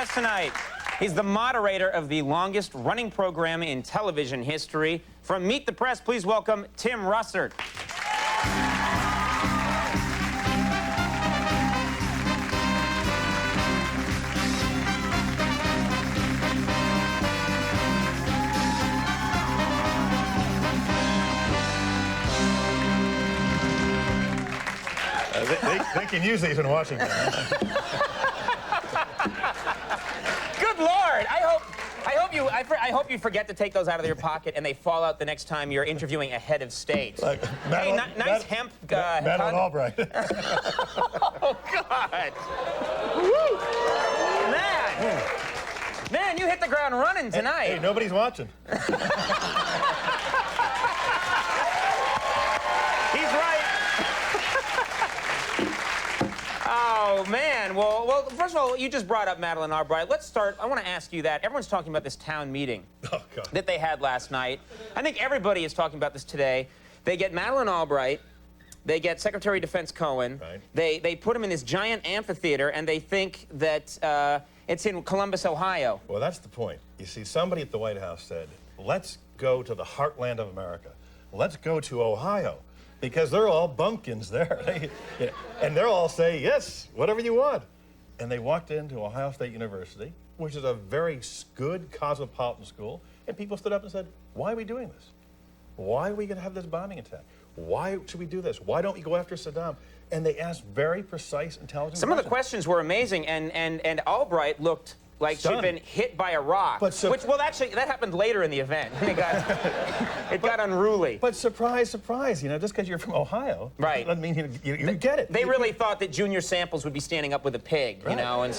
guest tonight. He's the moderator of the longest-running program in television history. From Meet the Press, please welcome Tim Russert. They can use these in Washington. Good Lord! I hope you forget to take those out of your pocket and they fall out the next time you're interviewing a head of state. Like, hey, nice hemp. Madeleine Albright. Oh God! Woo. Man, you hit the ground running tonight. Hey, nobody's watching. He's right. Oh, man. Well, first of all, you just brought up Madeleine Albright. Let's start. I want to ask you that. Everyone's talking about this town meeting that they had last night. I think everybody is talking about this today. They get Madeleine Albright. They get Secretary of Defense Conan. Right. They put him in this giant amphitheater, and they think that it's in Columbus, Ohio. Well, that's the point. You see, somebody at the White House said, let's go to the heartland of America. Let's go to Ohio. Because they're all bumpkins there. And they'll all say, yes, whatever you want. And they walked into Ohio State University, which is a very good cosmopolitan school, and people stood up and said, why are we doing this? Why are we going to have this bombing attack? Why should we do this? Why don't we go after Saddam? And they asked very precise, intelligent questions. Some of the questions were amazing, and Albright looked like she'd been hit by a rock. Well, actually, that happened later in the event. It got unruly. But surprise, surprise, you know, just because you're from Ohio, right? doesn't mean you get it. They really thought that Junior Samples would be standing up with a pig, you know, and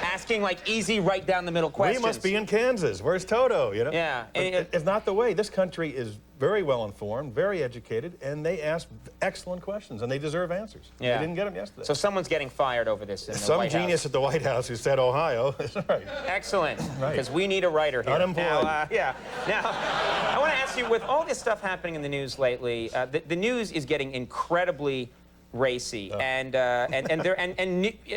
asking like easy, right down the middle questions. We must be in Kansas. Where's Toto? You know? Yeah. It's not the way. This country is very well informed, very educated, and they ask excellent questions, and they deserve answers. Yeah. They didn't get them yesterday. So someone's getting fired over this in the Some White genius House. at the White House who said Ohio. Right. Excellent. Right. Because we need a writer here. Unemployed. Now, yeah. Now, I want to ask you, with all this stuff happening in the news lately, the news is getting incredibly racy, and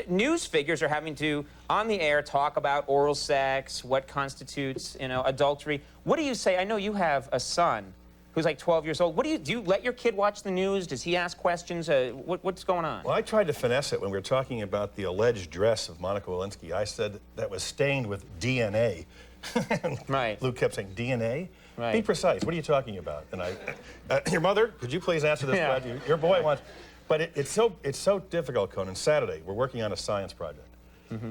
news figures are having to, on the air, talk about oral sex, what constitutes, adultery. What do you say? I know you have a son who's like 12 years old. Do you let your kid watch the news? Does he ask questions? What's going on? Well, I tried to finesse it when we were talking about the alleged dress of Monica Lewinsky. I said that was stained with DNA. Right. Luke kept saying, DNA? Right. Be precise. What are you talking about? And your mother, could you please answer this question? Your boy wants... But it's so difficult, Conan. Saturday, we're working on a science project.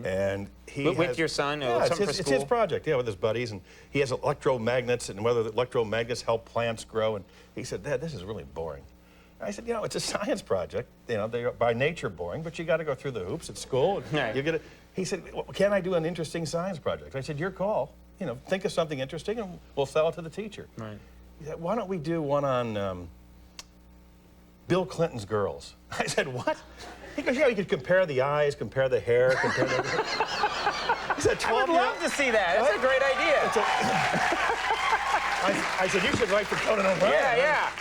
And with your son? Yeah, something for it's school? his project, yeah, with his buddies. And he has electromagnets and whether the electromagnets help plants grow. And he said, Dad, this is really boring. And I said, you know, it's a science project. You know, they're by nature boring, but you got to go through the hoops at school. Right. You get it. He said, well, can I do an interesting science project? I said, your call. You know, think of something interesting and we'll sell it to the teacher. Right. He said, why don't we do one on Bill Clinton's girls? I said, what? He goes, yeah, you could compare the eyes, compare the hair, compare the... He said, I would love to see that. That's a great idea. I said, you should write for Conan O'Brien. Yeah.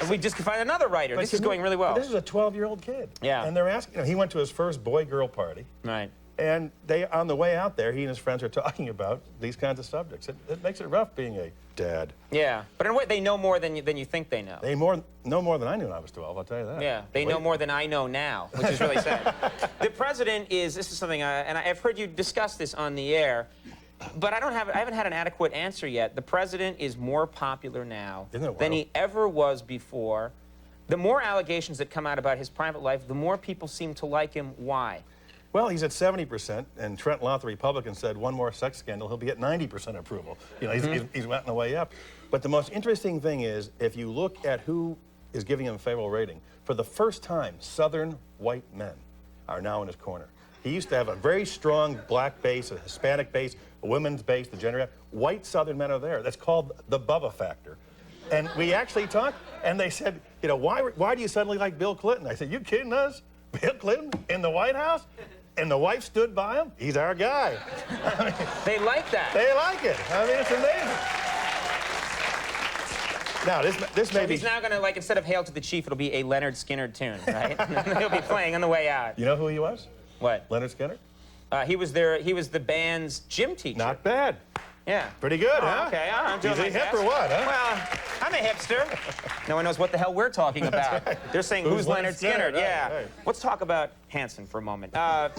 We just could find another writer. This is going really well. This is a 12-year-old kid. Yeah. And they're asking, he went to his first boy-girl party. Right. And on the way out there, he and his friends are talking about these kinds of subjects. It makes it rough being a dad. Yeah, but in a way, they know more than you think they know. They know more than I knew when I was 12, I'll tell you that. Yeah, they know more than I know now, which is really sad. The president this is something, and I've heard you discuss this on the air, but I haven't had an adequate answer yet. The president is more popular now than he ever was before. The more allegations that come out about his private life, the more people seem to like him. Why? Well, he's at 70%, and Trent Lott, the Republican, said one more sex scandal, he'll be at 90% approval. You know, he's went on the way up. But the most interesting thing is, if you look at who is giving him a favorable rating, for the first time, Southern white men are now in his corner. He used to have a very strong black base, a Hispanic base, a women's base, the gender. White Southern men are there. That's called the Bubba factor. And we actually talked, and they said, you know, why do you suddenly like Bill Clinton? I said, you kidding us? Bill Clinton in the White House? And the wife stood by him? He's our guy. I mean, they like that. They like it. I mean, it's amazing. Now, this may be... He's now going to, like, instead of Hail to the Chief, it'll be a Leonard Skinner tune, right? He'll be playing on the way out. You know who he was? What? Leonard Skinner? He was there. He was the band's gym teacher. Not bad. Yeah. Pretty good, huh? Okay, I'm doing He's my a hip best. or what, huh? Well, I'm a hipster. No one knows what the hell we're talking about. They're saying, who's Leonard Skinner? Right, Yeah. right. Let's talk about Hanson for a moment. Now,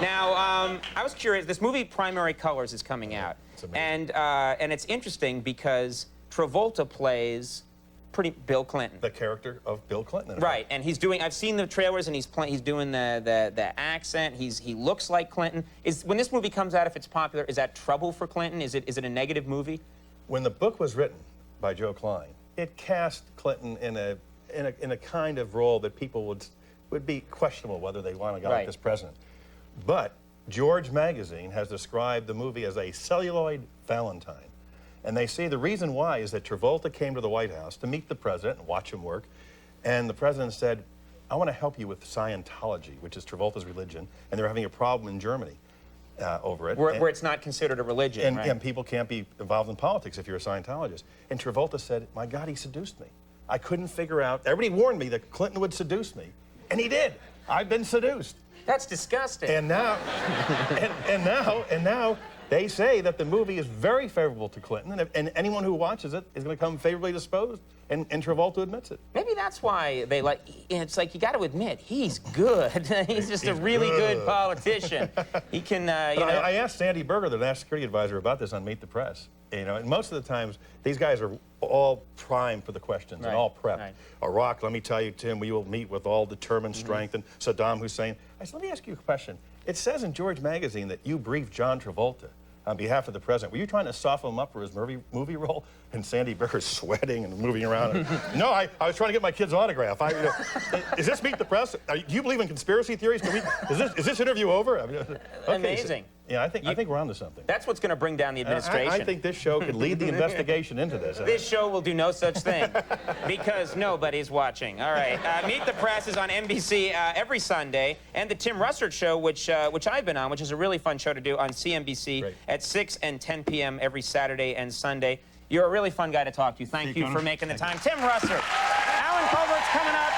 I was curious. This movie, Primary Colors, is coming out. It's amazing. And it's interesting because Travolta plays Bill Clinton. The character of Bill Clinton. Right, and he's doing. I've seen the trailers, and he's doing the accent. He looks like Clinton. When this movie comes out, if it's popular, is that trouble for Clinton? Is it a negative movie? When the book was written by Joe Klein, it cast Clinton in a kind of role that people would be questionable whether they want to go Right. as president. But George magazine has described the movie as a celluloid Valentine. And they say the reason why is that Travolta came to the White House to meet the president and watch him work. And the president said, I want to help you with Scientology, which is Travolta's religion. And they're having a problem in Germany over it. Where it's not considered a religion, right? And people can't be involved in politics if you're a Scientologist. And Travolta said, my God, he seduced me. I couldn't figure out, everybody warned me that Clinton would seduce me. And he did. I've been seduced. That's disgusting. And now, and now they say that the movie is very favorable to Clinton, and anyone who watches it is going to come favorably disposed, and Travolta admits it. Maybe that's why they like. It's like you got to admit he's good. He's just a really good politician. He can, you know. I asked Sandy Berger, the national security advisor, about this on Meet the Press. You know, and most of the times these guys are all primed for the questions and all prepped. Right. Iraq, let me tell you, Tim, we will meet with all determined strength, and Saddam Hussein. I said, let me ask you a question. It says in George magazine that you briefed John Travolta on behalf of the president. Were you trying to soften him up for his movie role? And Sandy Berger's sweating and moving around. No, I was trying to get my kid's autograph. Is this Meet the Press? Do you believe in conspiracy theories? Is this interview over? Okay, Amazing. So, yeah, I think we're onto something. That's what's going to bring down the administration. I think this show could lead the investigation into this. This show will do no such thing because nobody's watching. All right. Meet the Press is on NBC every Sunday, and the Tim Russert Show, which I've been on, which is a really fun show to do on CNBC Great. at 6 and 10 p.m. every Saturday and Sunday. You're a really fun guy to talk to. Thank you for making the time. Tim Russert. Alan Colbert's coming up.